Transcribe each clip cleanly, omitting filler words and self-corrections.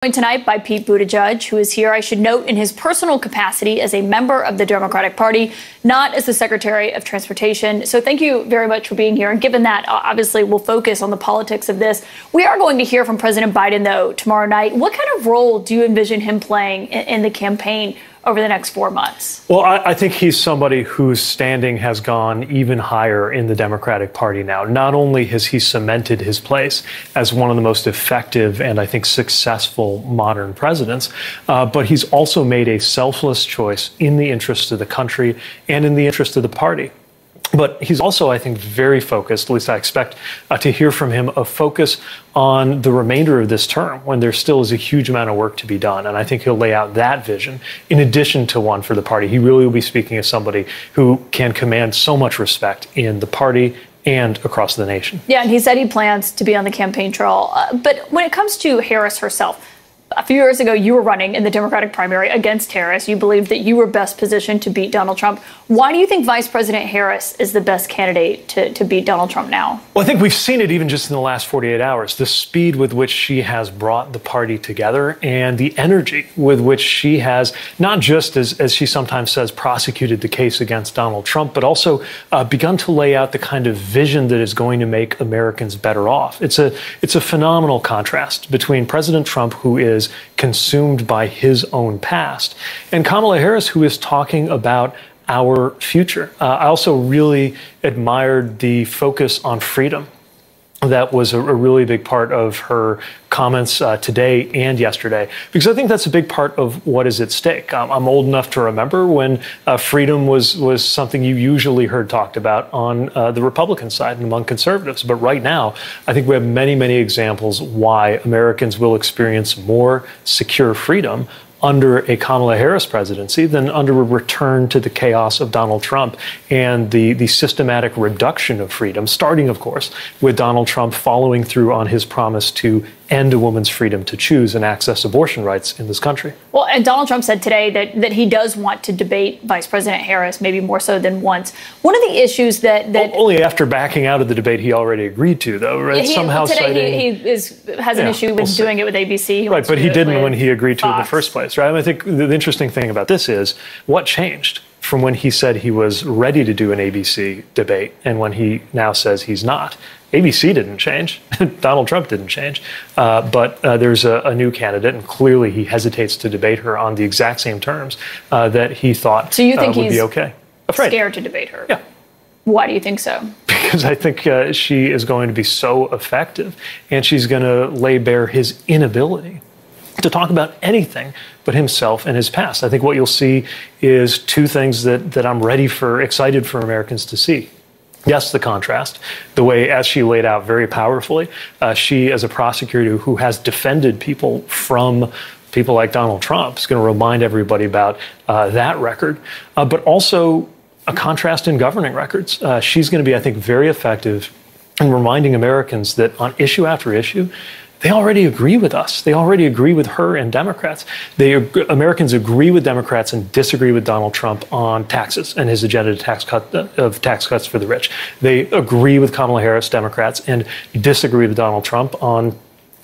Joined tonight by Pete Buttigieg, who is here, I should note, in his personal capacity as a member of the Democratic Party, not as the Secretary of Transportation. So thank you very much for being here. And given that, obviously, we'll focus on the politics of this. We are going to hear from President Biden, though, tomorrow night. What kind of role do you envision him playing in the campaign over the next 4 months? Well, I think he's somebody whose standing has gone even higher in the Democratic Party now. Not only has he cemented his place as one of the most effective and I think successful modern presidents, but he's also made a selfless choice in the interest of the country and in the interest of the party. But he's also, I think, very focused, at least I expect to hear from him, a focus on the remainder of this term when there still is a huge amount of work to be done. And I think he'll lay out that vision in addition to one for the party. He really will be speaking as somebody who can command so much respect in the party and across the nation. Yeah, and he said he plans to be on the campaign trail. But when it comes to Harris herself, a few years ago, you were running in the Democratic primary against Harris. You believed that you were best positioned to beat Donald Trump. Why do you think Vice President Harris is the best candidate to beat Donald Trump now? Well, I think we've seen it even just in the last 48 hours, the speed with which she has brought the party together and the energy with which she has not just, as she sometimes says, prosecuted the case against Donald Trump, but also begun to lay out the kind of vision that is going to make Americans better off. It's a phenomenal contrast between President Trump, who is consumed by his own past, and Kamala Harris, who is talking about our future. I also really admired the focus on freedom. That was a really big part of her comments today and yesterday, because I think that's a big part of what is at stake. I'm old enough to remember when freedom was something you usually heard talked about on the Republican side and among conservatives. But right now, I think we have many, many examples why Americans will experience more secure freedom under a Kamala Harris presidency than under a return to the chaos of Donald Trump and the systematic reduction of freedom, starting, of course, with Donald Trump following through on his promise to end a woman's freedom to choose and access abortion rights in this country. Well, and Donald Trump said today that he does want to debate Vice President Harris, maybe more so than once. One of the issues that only after backing out of the debate he already agreed to, though, right? Somehow today he has an issue with doing it with ABC. Right, but he didn't when he agreed to it in the first place, right? I mean, I think the interesting thing about this is what changed from when he said he was ready to do an ABC debate and when he now says he's not. ABC didn't change. Donald Trump didn't change. But there's a new candidate, and clearly he hesitates to debate her on the exact same terms that he thought so you think would he's be okay. Scared to debate her? Yeah. Why do you think so? Because I think she is going to be so effective, and she's going to lay bare his inability to talk about anything but himself and his past. I think what you'll see is two things that I'm excited for Americans to see. Yes, the contrast, the way, as she laid out very powerfully, she, as a prosecutor who has defended people from people like Donald Trump, is going to remind everybody about that record, but also a contrast in governing records. She's going to be, I think, very effective in reminding Americans that on issue after issue, they already agree with us. They already agree with her and Democrats. Americans agree with Democrats and disagree with Donald Trump on taxes and his agenda of tax cuts for the rich. They agree with Kamala Harris, Democrats, and disagree with Donald Trump on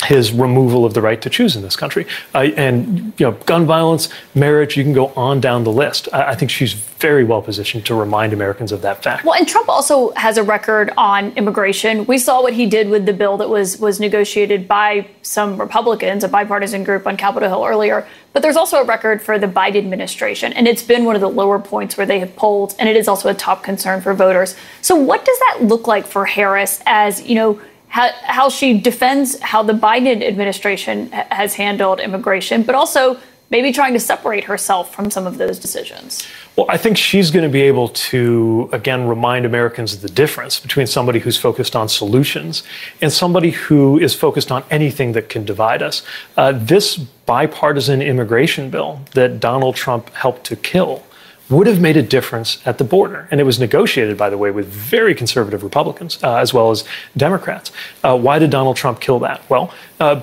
his removal of the right to choose in this country. And gun violence, marriage, you can go on down the list. I think she's very well positioned to remind Americans of that fact. Well, and Trump also has a record on immigration. We saw what he did with the bill that was negotiated by some Republicans, a bipartisan group on Capitol Hill earlier. But there's also a record for the Biden administration, and it's been one of the lower points where they have polled, and it is also a top concern for voters. So what does that look like for Harris as, how she defends how the Biden administration has handled immigration, but also maybe trying to separate herself from some of those decisions? Well, I think she's going to be able to, again, remind Americans of the difference between somebody who's focused on solutions and somebody who is focused on anything that can divide us. This bipartisan immigration bill that Donald Trump helped to kill would have made a difference at the border. And it was negotiated, by the way, with very conservative Republicans as well as Democrats. Why did Donald Trump kill that? Well,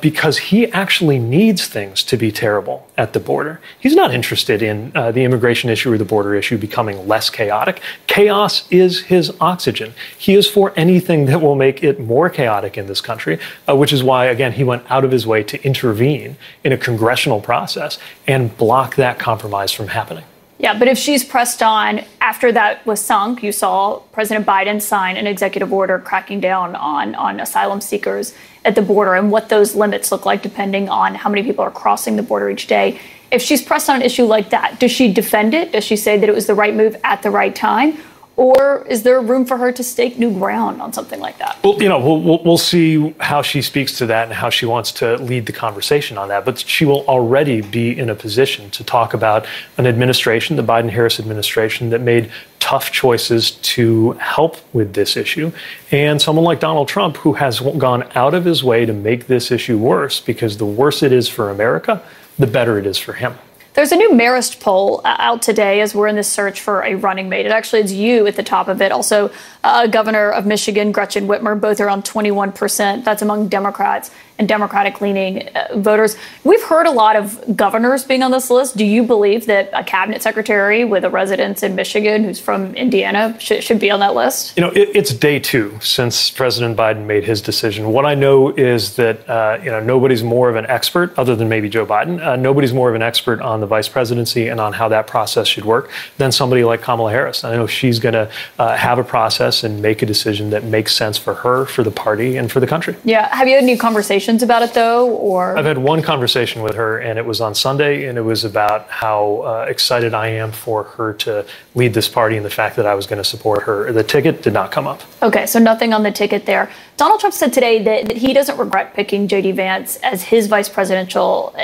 because he actually needs things to be terrible at the border. He's not interested in the immigration issue or the border issue becoming less chaotic. Chaos is his oxygen. He is for anything that will make it more chaotic in this country, which is why, again, he went out of his way to intervene in a congressional process and block that compromise from happening. Yeah, but if she's pressed on, after that was sunk, you saw President Biden sign an executive order cracking down on asylum seekers at the border and what those limits look like depending on how many people are crossing the border each day. If she's pressed on an issue like that, does she defend it? Does she say that it was the right move at the right time? Or is there room for her to stake new ground on something like that? Well, we'll see how she speaks to that and how she wants to lead the conversation on that. But she will already be in a position to talk about an administration, the Biden-Harris administration, that made tough choices to help with this issue. And someone like Donald Trump, who has gone out of his way to make this issue worse, because the worse it is for America, the better it is for him. There's a new Marist poll out today as we're in this search for a running mate. It actually is you at the top of it. Also, Governor of Michigan, Gretchen Whitmer, both are on 21%. That's among Democrats and Democratic-leaning voters. We've heard a lot of governors being on this list. Do you believe that a cabinet secretary with a residence in Michigan who's from Indiana should be on that list? It's day 2 since President Biden made his decision. What I know is that nobody's more of an expert, other than maybe Joe Biden. Nobody's more of an expert on the vice presidency and on how that process should work than somebody like Kamala Harris. I know she's going to have a process and make a decision that makes sense for her, for the party, and for the country. Yeah. Have you had any conversations about it, though? Or I've had one conversation with her, and it was on Sunday, and it was about how excited I am for her to lead this party and the fact that I was going to support her. The ticket did not come up. Okay, so nothing on the ticket there. Donald Trump said today that he doesn't regret picking J.D. Vance as his vice presidential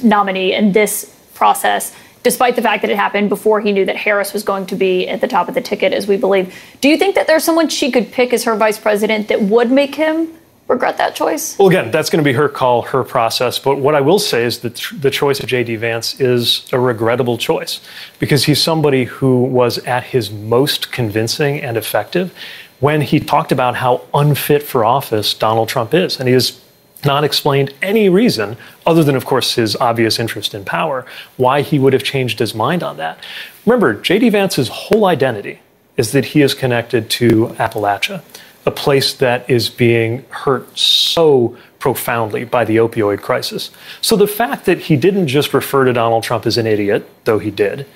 nominee in this process, despite the fact that it happened before he knew that Harris was going to be at the top of the ticket, as we believe. Do you think that there's someone she could pick as her vice president that would make him regret that choice? Well, again, that's going to be her call, her process. But what I will say is that the choice of J.D. Vance is a regrettable choice, because he's somebody who was at his most convincing and effective when he talked about how unfit for office Donald Trump is. And he has not explained any reason, other than, of course, his obvious interest in power, why he would have changed his mind on that. Remember, J.D. Vance's whole identity is that he is connected to Appalachia, a place that is being hurt so profoundly by the opioid crisis. So the fact that he didn't just refer to Donald Trump as an idiot, though he didn't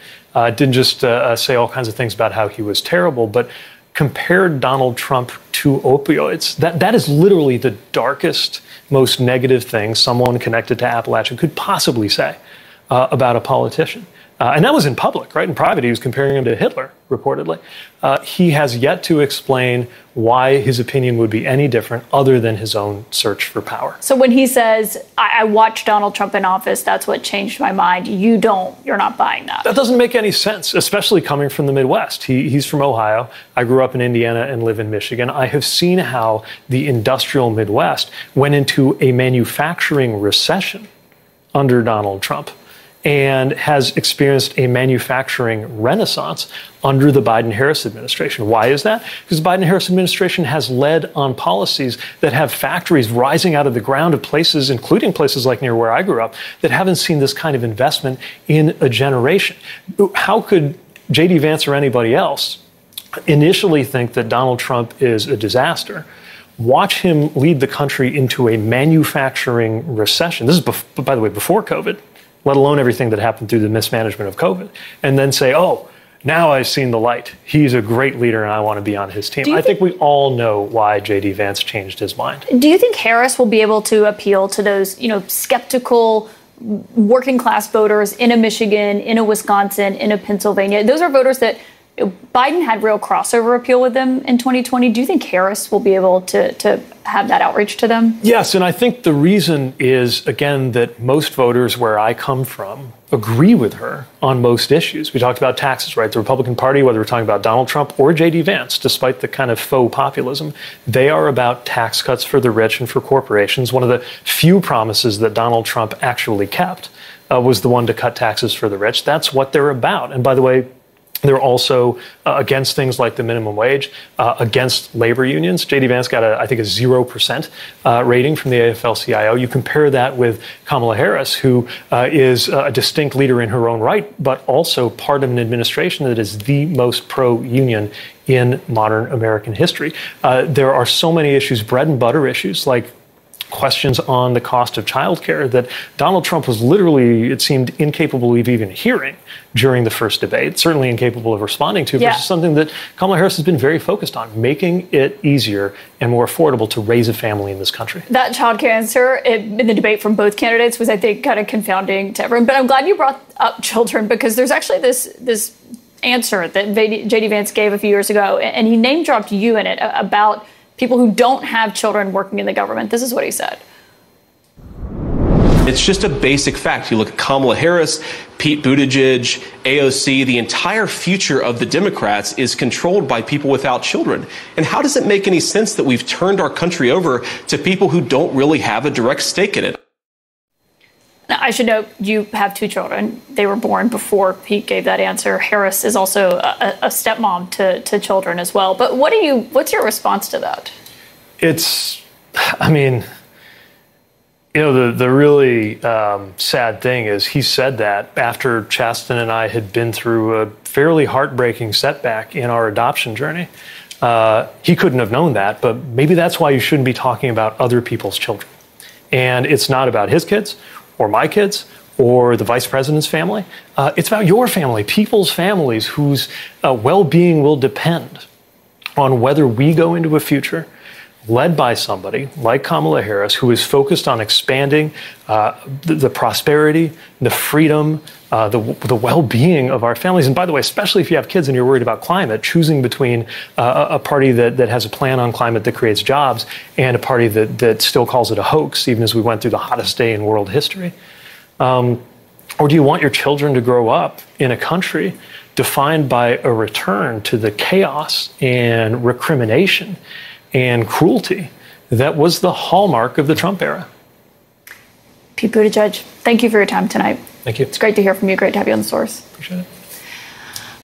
just say all kinds of things about how he was terrible, but compared Donald Trump to opioids, that is literally the darkest, most negative thing someone connected to Appalachia could possibly say about a politician. And that was in public, right? In private, he was comparing him to Hitler, reportedly. He has yet to explain why his opinion would be any different other than his own search for power. So when he says, I watched Donald Trump in office, that's what changed my mind, you're not buying that. That doesn't make any sense, especially coming from the Midwest. He's from Ohio. I grew up in Indiana and live in Michigan. I have seen how the industrial Midwest went into a manufacturing recession under Donald Trump, and has experienced a manufacturing renaissance under the Biden-Harris administration. Why is that? Because the Biden-Harris administration has led on policies that have factories rising out of the ground of places, including places like near where I grew up, that haven't seen this kind of investment in a generation. How could J.D. Vance or anybody else initially think that Donald Trump is a disaster, watch him lead the country into a manufacturing recession? This is, by the way, before COVID, let alone everything that happened through the mismanagement of COVID, and then say, oh, now I've seen the light. He's a great leader and I want to be on his team. I think we all know why J.D. Vance changed his mind. Do you think Harris will be able to appeal to those, skeptical working class voters in a Michigan, in a Wisconsin, in a Pennsylvania? Those are voters that Biden had real crossover appeal with them in 2020. Do you think Harris will be able to have that outreach to them? Yes, and I think the reason is, again, that most voters where I come from agree with her on most issues. We talked about taxes, right? The Republican Party, whether we're talking about Donald Trump or J.D. Vance, despite the kind of faux populism, they are about tax cuts for the rich and for corporations. One of the few promises that Donald Trump actually kept was the one to cut taxes for the rich. That's what they're about. And by the way, They're also against things like the minimum wage, against labor unions. J.D. Vance got, I think, a 0% rating from the AFL-CIO. You compare that with Kamala Harris, who is a distinct leader in her own right, but also part of an administration that is the most pro-union in modern American history. There are so many issues, bread and butter issues, like questions on the cost of childcare that Donald Trump was literally, it seemed, incapable of even hearing during the first debate, certainly incapable of responding to, versus something that Kamala Harris has been very focused on, making it easier and more affordable to raise a family in this country. That childcare answer in the debate from both candidates was, I think, kind of confounding to everyone. But I'm glad you brought up children, because there's actually this answer that J.D. Vance gave a few years ago, and he name-dropped you in it about people who don't have children working in the government. This is what he said. It's just a basic fact. You look at Kamala Harris, Pete Buttigieg, AOC, the entire future of the Democrats is controlled by people without children. And how does it make any sense that we've turned our country over to people who don't really have a direct stake in it? Now, I should note, you have 2 children. They were born before Pete gave that answer. Harris is also a stepmom to children as well. But what's your response to that? The really sad thing is he said that after Chasten and I had been through a fairly heartbreaking setback in our adoption journey. He couldn't have known that, but maybe that's why you shouldn't be talking about other people's children. And it's not about his kids or my kids or the vice president's family. It's about your family, people's families whose well-being will depend on whether we go into a future led by somebody like Kamala Harris, who is focused on expanding the prosperity, the freedom, the well-being of our families. And by the way, especially if you have kids and you're worried about climate, choosing between a party that has a plan on climate that creates jobs and a party that still calls it a hoax, even as we went through the hottest day in world history. Or do you want your children to grow up in a country defined by a return to the chaos and recrimination and cruelty that was the hallmark of the Trump era? Pete Buttigieg, thank you for your time tonight. Thank you. It's great to hear from you. Great to have you on The Source. Appreciate it.